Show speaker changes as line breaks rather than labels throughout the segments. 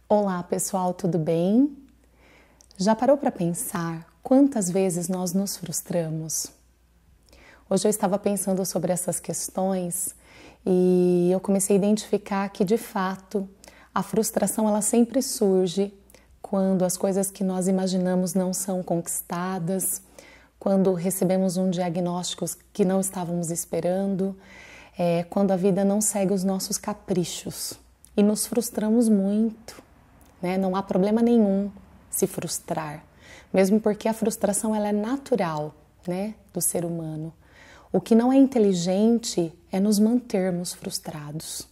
Olá pessoal, tudo bem? Já parou para pensar quantas vezes nós nos frustramos? Hoje eu estava pensando sobre essas questões e eu comecei a identificar que de fato a frustração ela sempre surge quando as coisas que nós imaginamos não são conquistadas, quando recebemos um diagnóstico que não estávamos esperando, quando a vida não segue os nossos caprichos e nos frustramos muito. Não há problema nenhum se frustrar, mesmo porque a frustração ela é natural, do ser humano. O que não é inteligente é nos mantermos frustrados.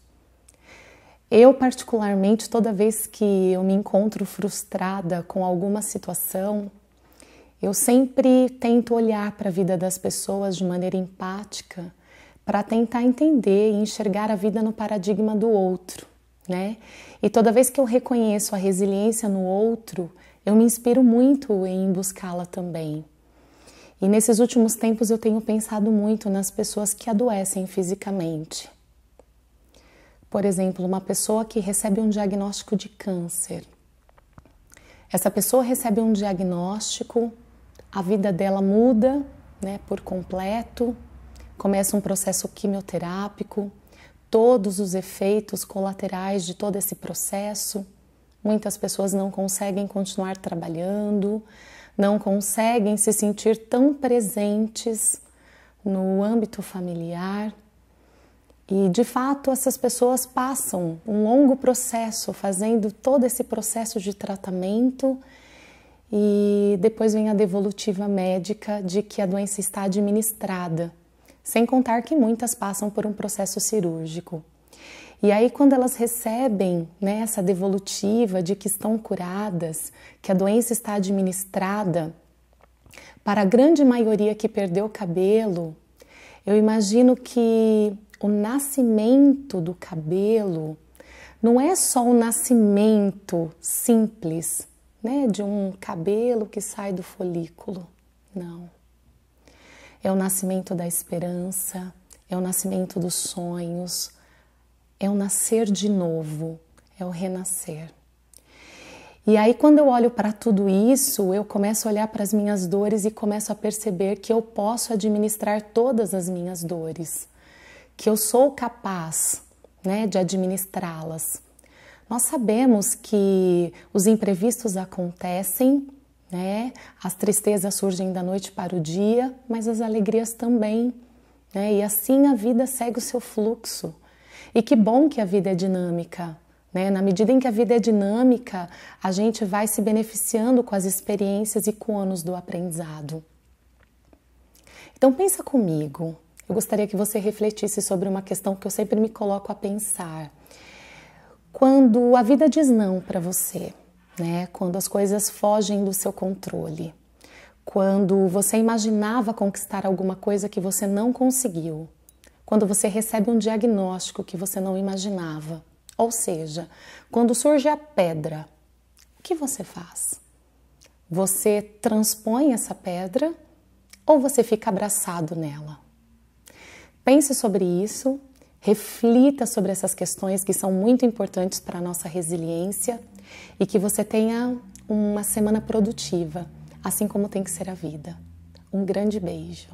Eu, particularmente, toda vez que eu me encontro frustrada com alguma situação, eu sempre tento olhar para a vida das pessoas de maneira empática para tentar entender e enxergar a vida no paradigma do outro. E toda vez que eu reconheço a resiliência no outro, eu me inspiro muito em buscá-la também. E nesses últimos tempos eu tenho pensado muito nas pessoas que adoecem fisicamente. Por exemplo, uma pessoa que recebe um diagnóstico de câncer. Essa pessoa recebe um diagnóstico, a vida dela muda, por completo, começa um processo quimioterápico, todos os efeitos colaterais de todo esse processo. Muitas pessoas não conseguem continuar trabalhando, não conseguem se sentir tão presentes no âmbito familiar. E, de fato, essas pessoas passam um longo processo, fazendo todo esse processo de tratamento e depois vem a devolutiva médica de que a doença está administrada. Sem contar que muitas passam por um processo cirúrgico. E aí quando elas recebem essa devolutiva de que estão curadas, que a doença está administrada, para a grande maioria que perdeu o cabelo, eu imagino que o nascimento do cabelo não é só um nascimento simples, de um cabelo que sai do folículo, não. É o nascimento da esperança, é o nascimento dos sonhos, é o nascer de novo, é o renascer. E aí quando eu olho para tudo isso, eu começo a olhar para as minhas dores e começo a perceber que eu posso administrar todas as minhas dores, que eu sou capaz, de administrá-las. Nós sabemos que os imprevistos acontecem, as tristezas surgem da noite para o dia, mas as alegrias também, e assim a vida segue o seu fluxo. E que bom que a vida é dinâmica, na medida em que a vida é dinâmica, a gente vai se beneficiando com as experiências e com o ônus do aprendizado. Então pensa comigo, eu gostaria que você refletisse sobre uma questão que eu sempre me coloco a pensar. Quando a vida diz não para você, quando as coisas fogem do seu controle, quando você imaginava conquistar alguma coisa que você não conseguiu, quando você recebe um diagnóstico que você não imaginava, ou seja, quando surge a pedra, o que você faz? Você transpõe essa pedra ou você fica abraçado nela? Pense sobre isso, reflita sobre essas questões que são muito importantes para a nossa resiliência e que você tenha uma semana produtiva, assim como tem que ser a vida. Um grande beijo.